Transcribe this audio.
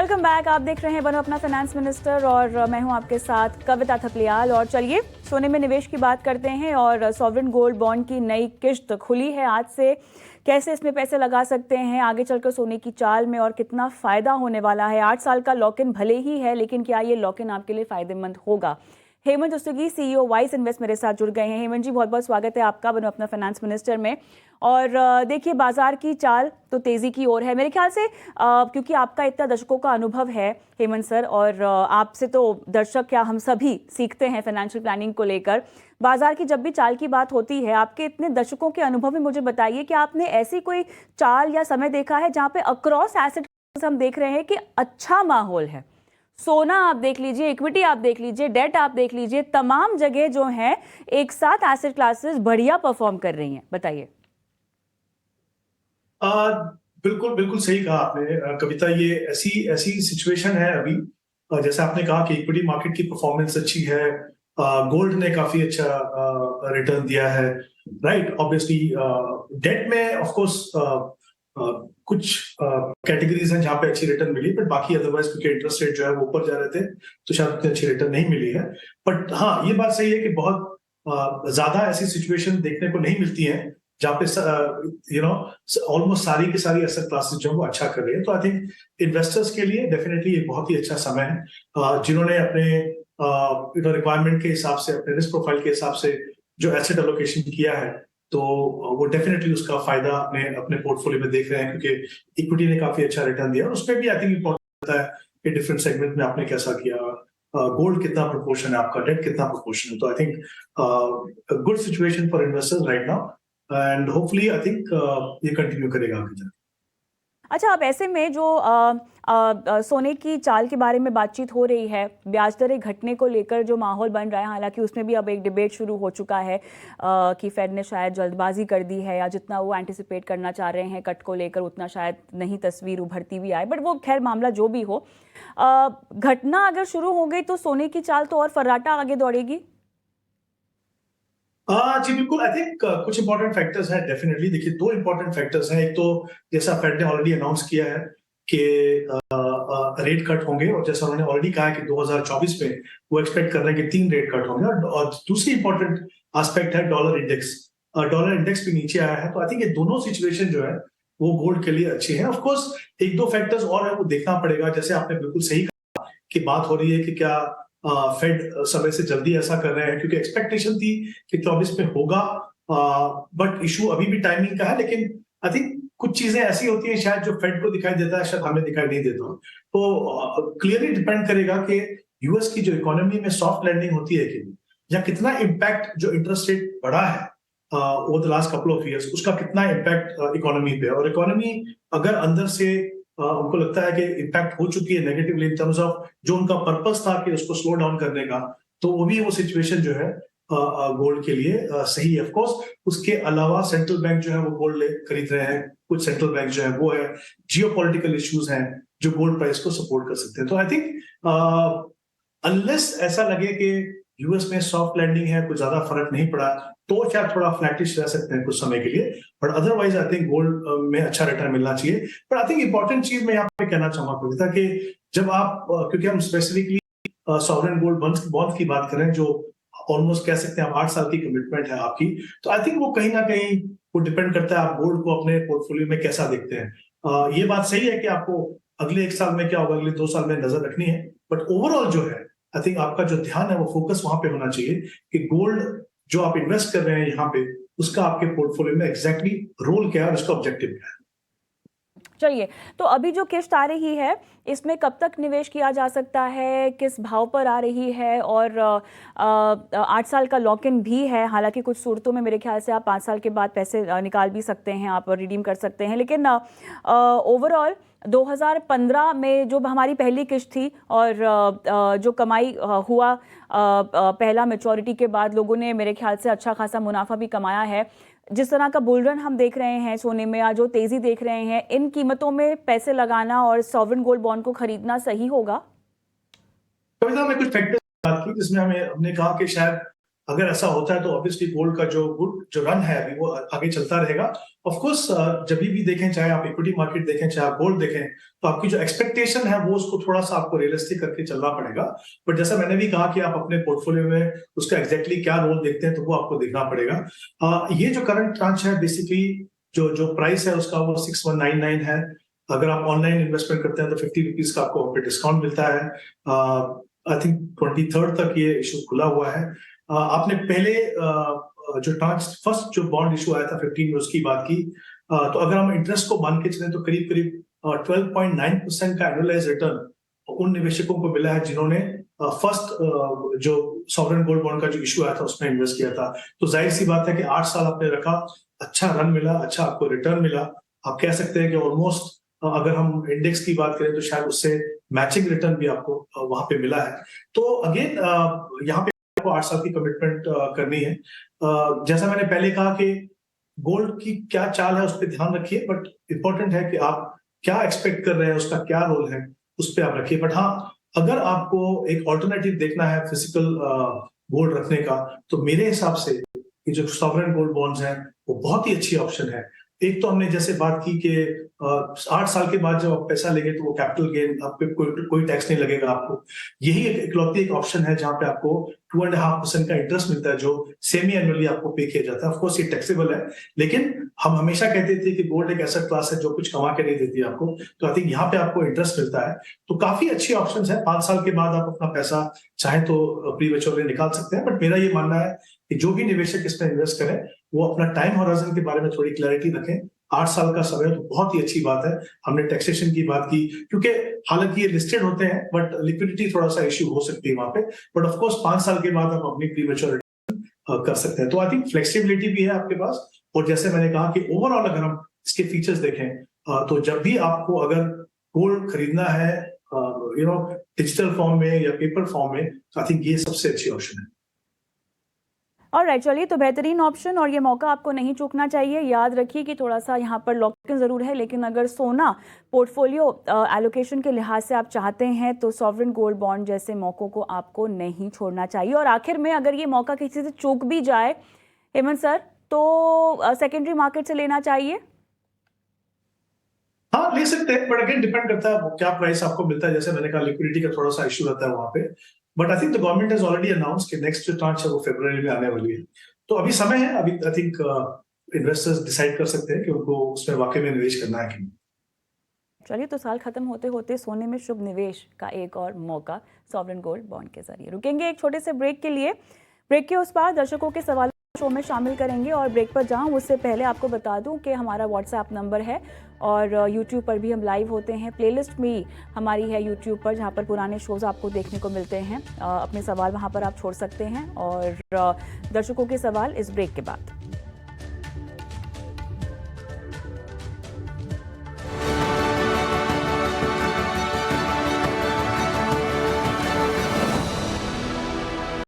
Welcome back. आप देख रहे हैं बनो अपना फाइनेंस मिनिस्टर और मैं हूं आपके साथ कविता थपलियाल। और चलिए सोने में निवेश की बात करते हैं और सॉवरेन गोल्ड बॉन्ड की नई किश्त खुली है आज से। कैसे इसमें पैसे लगा सकते हैं आगे चलकर सोने की चाल में और कितना फ़ायदा होने वाला है। 8 साल का लॉक इन भले ही है, लेकिन क्या ये लॉक इन आपके लिए फ़ायदेमंद होगा। हेमंत उस्तगी CEO वाइस इन्वेस्ट मेरे साथ जुड़ गए हैं। हेमंत जी, बहुत बहुत स्वागत है आपका बनो अपना फाइनेंस मिनिस्टर में। और देखिए, बाजार की चाल तो तेज़ी की ओर है मेरे ख्याल से, क्योंकि आपका इतना दशकों का अनुभव है हेमंत सर, और आपसे तो दर्शक क्या हम सभी सीखते हैं फाइनेंशियल प्लानिंग को लेकर। बाजार की जब भी चाल की बात होती है, आपके इतने दशकों के अनुभव में मुझे बताइए कि आपने ऐसी कोई चाल या समय देखा है जहाँ पे अक्रॉस एसेट हम देख रहे हैं कि अच्छा माहौल है। सोना आप देख लीजिए, इक्विटी आप देख लीजिए, डेट आप देख लीजिए, तमाम जगह जो है एक साथ एसेट क्लासेस बढ़िया परफॉर्म कर रही हैं। बताइए। बिल्कुल बिल्कुल सही कहा आपने कविता। ये ऐसी ऐसी सिचुएशन है अभी। जैसे आपने कहा कि इक्विटी मार्केट की परफॉर्मेंस अच्छी है, गोल्ड ने काफी अच्छा रिटर्न दिया है, राइट। ऑब्वियसली डेट में ऑफ कोर्स कुछ कैटेगरीज हैं जहां पे अच्छी रिटर्न मिली, बट बाकी अदरवाइज क्योंकि इंटरेस्ट रेट जो है वो ऊपर जा रहे थे तो शायद उतनी अच्छी रिटर्न नहीं मिली है। बट हाँ, ये बात सही है कि बहुत ज्यादा ऐसी सिचुएशन देखने को नहीं मिलती है जहाँ पे ऑलमोस्ट सारी की सारी एसेट क्लासेस जो है वो अच्छा कर रही है। तो आई थिंक इन्वेस्टर्स के लिए डेफिनेटली एक बहुत ही अच्छा समय है। जिन्होंने अपने रिक्वायरमेंट के हिसाब से, अपने रिस्क प्रोफाइल के हिसाब से जो एसेट एलोकेशन किया है, तो वो डेफिनेटली उसका फायदा अपने अपने पोर्टफोलियो में देख रहे हैं, क्योंकि इक्विटी ने काफी अच्छा रिटर्न दिया। और उसमें भी आई थिंक इम्पोर्टेंट होता है कि डिफरेंट सेगमेंट में आपने कैसा किया, गोल्ड कितना प्रोपोर्शन है आपका, डेट कितना प्रोपोर्शन है। तो I think good situation for investors right now, and hopefully I think ये कंटिन्यू करेगा आगे तक। अच्छा, अब ऐसे में जो सोने की चाल के बारे में बातचीत हो रही है, ब्याज दरें घटने को लेकर जो माहौल बन रहा है, हालांकि उसमें भी अब एक डिबेट शुरू हो चुका है कि फेड ने शायद जल्दबाजी कर दी है, या जितना वो एंटिसिपेट करना चाह रहे हैं कट को लेकर उतना शायद नहीं तस्वीर उभरती हुई आए। बट वो खैर मामला जो भी हो, घटना अगर शुरू हो गई तो सोने की चाल तो और फर्राटा आगे दौड़ेगी। जी बिल्कुल। आई थिंक कुछ इंपॉर्टेंट फैक्टर्स हैं डेफिनेटली। देखिए, दो इंपॉर्टेंट फैक्टर्स हैं। एक तो जैसा फेड ने ऑलरेडी अनाउंस किया है कि रेट कट होंगे, और जैसा उन्होंने ऑलरेडी कहा है कि 2024 में वो एक्सपेक्ट कर रहे हैं कि 3 रेट कट होंगे। और दूसरी इंपॉर्टेंट एस्पेक्ट है डॉलर इंडेक्स। डॉलर इंडेक्स भी नीचे आया है, तो आई थिंक ये दोनों सिचुएशन जो है वो गोल्ड के लिए अच्छी है। ऑफकोर्स एक दो फैक्टर्स और है वो देखना पड़ेगा। जैसे आपने बिल्कुल सही कहा कि बात हो रही है कि क्या फेड समय से जल्दी ऐसा कर रहे हैं, क्योंकि एक्सपेक्टेशन थी कि 24 में होगा, बट इशू अभी भी टाइमिंग का है। लेकिन आई थिंक कुछ चीजें ऐसी होती हैं शायद जो फेड को दिखाई देता है, शायद हमें दिखाई नहीं देता। तो क्लियरली डिपेंड करेगा कि यूएस की जो इकोनॉमी में सॉफ्ट लैंडिंग होती है कि नहीं, या कितना इम्पैक्ट जो इंटरेस्ट रेट बढ़ा है over the last couple of years, उसका कितना इम्पैक्ट इकोनॉमी पे। और इकोनॉमी अगर अंदर से उनको लगता है कि इम्पैक्ट हो चुकी है नेगेटिवली इन टर्म्स ऑफ जो उनका पर्पस था कि उसको स्लो डाउन करने का, तो वो भी वो सिचुएशन जो है गोल्ड के लिए सही है। ऑफकोर्स उसके अलावा सेंट्रल बैंक जो है वो गोल्ड खरीद रहे हैं, कुछ सेंट्रल बैंक जो है वो है, जियोपॉलिटिकल इश्यूज हैं जो गोल्ड प्राइस को सपोर्ट कर सकते हैं। तो आई थिंक अनलेस ऐसा लगे कि यूएस में सॉफ्ट लैंडिंग है, कुछ ज्यादा फर्क नहीं पड़ा, तो शायद थोड़ा फ्लैटिश रह सकते हैं कुछ समय के लिए। But otherwise I think gold में अच्छा रिटर्न मिलना चाहिए। पर आई थिंक इंपॉर्टेंट चीज मैं यहाँ पे कहना चाहूंगा कविता कि जब आप क्योंकि हम स्पेसिफिकली सॉवरेन गोल्ड बॉन्ड की बात करें, जो ऑलमोस्ट कह सकते हैं आप 8 साल की कमिटमेंट है आपकी, तो आई थिंक वो कहीं ना कहीं वो डिपेंड करता है आप गोल्ड को अपने पोर्टफोलियो में कैसा देखते हैं। ये बात सही है कि आपको अगले 1 साल में क्या होगा, अगले 2 साल में नजर रखनी है, बट ओवरऑल जो है आई थिंक आपका जो ध्यान है वो फोकस वहां पे होना चाहिए कि गोल्ड जो आप इन्वेस्ट कर रहे हैं यहाँ पे, उसका आपके पोर्टफोलियो में एग्जैक्टली रोल क्या है और उसका ऑब्जेक्टिव क्या है। चलिए, तो अभी जो किश्त आ रही है इसमें कब तक निवेश किया जा सकता है, किस भाव पर आ रही है, और 8 साल का लॉक इन भी है। हालांकि कुछ सूरतों में मेरे ख्याल से आप 5 साल के बाद पैसे निकाल भी सकते हैं, आप रिडीम कर सकते हैं। लेकिन ओवरऑल 2015 में जो हमारी पहली किश्त थी और जो कमाई हुआ पहला मैच्योरिटी के बाद, लोगों ने मेरे ख्याल से अच्छा खासा मुनाफा भी कमाया है। जिस तरह का बुल रन हम देख रहे हैं सोने में, या जो तेजी देख रहे हैं, इन कीमतों में पैसे लगाना और सॉवरेन गोल्ड बॉन्ड को खरीदना सही होगा। कविता में कुछ फैक्टर्स बात की जिसमें हमने कहा कि शायद अगर ऐसा होता है तो ऑब्वियसली गोल्ड का जो रन है अभी वो आगे चलता रहेगा। ऑफ कोर्स जब भी देखें, चाहे आप इक्विटी मार्केट देखें चाहे आप गोल्ड देखें, तो आपकी जो एक्सपेक्टेशन है वो उसको थोड़ा सा आपको रियलिस्टिक करके चलना पड़ेगा। बट जैसा मैंने भी कहा कि आप अपने पोर्टफोलियो में उसका एग्जैक्टली क्या रोल देखते हैं तो वो आपको देखना पड़ेगा। ये जो करंट ट्रांच है बेसिकली जो प्राइस है उसका वो 6199 है। अगर आप ऑनलाइन इन्वेस्टमेंट करते हैं तो 50 रुपीज का आपको डिस्काउंट मिलता है। आई थिंक 23 तक ये इशू खुला हुआ है। आपने पहले जो ट्रांच फर्स्ट जो बॉन्ड इशू आया था 15 में उसकी बात की, तो अगर हम इंटरेस्ट को मान के चलें तो करीब करीब 12.9% का एनुअलाइज रिटर्न उन निवेशकों को मिला है जिन्होंने फर्स्ट जो सॉवरेन गोल्ड बॉन्ड का जो इशू आया था उसमें इन्वेस्ट किया था। तो जाहिर सी बात है कि 8 साल आपने रखा, अच्छा रन मिला, अच्छा आपको रिटर्न मिला। आप कह सकते हैं कि ऑलमोस्ट अगर हम इंडेक्स की बात करें तो शायद उससे मैचिंग रिटर्न भी आपको वहां पे मिला है। तो अगेन यहाँ पे आपको 8 साल की कमिटमेंट करनी है। जैसा मैंने पहले कहा कि गोल्ड की क्या चाल है उस पर ध्यान रखिए, बट इंपॉर्टेंट है कि आप क्या एक्सपेक्ट कर रहे हैं, उसका क्या रोल है उस पर आप रखिए। बट हाँ, अगर आपको एक ऑल्टरनेटिव देखना है फिजिकल गोल्ड रखने का, तो मेरे हिसाब से ये जो सॉवरेन गोल्ड बॉन्ड्स हैं वो बहुत ही अच्छी ऑप्शन है। एक तो हमने जैसे बात की कि 8 साल के बाद जब आप पैसा लेंगे तो वो कैपिटल गेन आप पे कोई टैक्स नहीं लगेगा आपको। यही इकलौती एक ऑप्शन है जहां पे आपको 2.5% का इंटरेस्ट मिलता है जो सेमी एनुअली आपको पे किया जाता है। ऑफ कोर्स ये टैक्सेबल है, लेकिन हम हमेशा कहते थे कि गोल्ड एक ऐसा क्लास है जो कुछ कमा के नहीं देती आपको। तो आई थिंक यहाँ पे आपको इंटरेस्ट मिलता है, तो काफी अच्छी ऑप्शन है। 5 साल के बाद आप अपना पैसा चाहे तो प्रीमेच्योरली निकाल सकते हैं। बट मेरा ये मानना है कि जो भी निवेशक इसमें इन्वेस्ट करें वो अपना टाइम होराइजन के बारे में थोड़ी क्लैरिटी रखें। 8 साल का समय तो बहुत ही अच्छी बात है। हमने टैक्सेशन की बात की, क्योंकि हालांकि ये लिस्टेड होते हैं बट लिक्विडिटी थोड़ा सा इश्यू हो सकती है वहां पे। बट ऑफ कोर्स 5 साल के बाद आप अपनी प्रीमेच्योरिटी कर सकते हैं। तो आई थिंक फ्लेक्सिबिलिटी भी है आपके पास। और जैसे मैंने कहा कि ओवरऑल अगर हम इसके फीचर्स देखें, तो जब भी आपको अगर गोल्ड खरीदना है डिजिटल फॉर्म में या पेपर फॉर्म में, तो आई थिंक ये सबसे अच्छी ऑप्शन है। ऑलराइट, चलिए, तो बेहतरीन ऑप्शन और ये मौका आपको नहीं चूकना चाहिए। याद रखिए कि थोड़ा सा यहाँ पर लॉक इन ज़रूर है, लेकिन अगर सोना पोर्टफोलियो एलोकेशन के लिहाज से आप चाहते हैं तो सॉवरेन गोल्ड बॉन्ड जैसे मौक़ों को आपको नहीं छोड़ना चाहिए। और आखिर में अगर ये मौका किसी से चूक भी जाए हेमंत सर, तो सेकेंडरी मार्केट से लेना चाहिए। हाँ, ले सकते हैं, बट अगेन डिपेंड करता है क्या प्राइस आपको मिलता है। जैसे मैंने कहा लिक्विडिटी का थोड़ा सा इशू रहता है वहां पे। But I think the government has already announce कि नेक्स्ट जो ट्रांच है वो फरवरी में आने वाली है। तो अभी समय है, अभी आई थिंक इन्वेस्टर्स डिसाइड कर सकते हैं कि उनको उसमें वाकई में निवेश करना है कि नहीं। चलिए, तो साल खत्म होते होते सोने में शुभ निवेश का एक और मौका सॉवरेन गोल्ड बॉन्ड के जरिए। रुकेंगे एक छोटे से ब्रेक के लिए। ब्रेक के उस पार दर्शकों के सवाल शो में शामिल करेंगे। और ब्रेक पर जाऊं उससे पहले आपको बता दूं कि हमारा व्हाट्सएप नंबर है और यूट्यूब पर भी हम लाइव होते हैं। प्लेलिस्ट भी हमारी है यूट्यूब पर, जहां पर पुराने शोज़ आपको देखने को मिलते हैं। अपने सवाल वहां पर आप छोड़ सकते हैं। और दर्शकों के सवाल इस ब्रेक के बाद।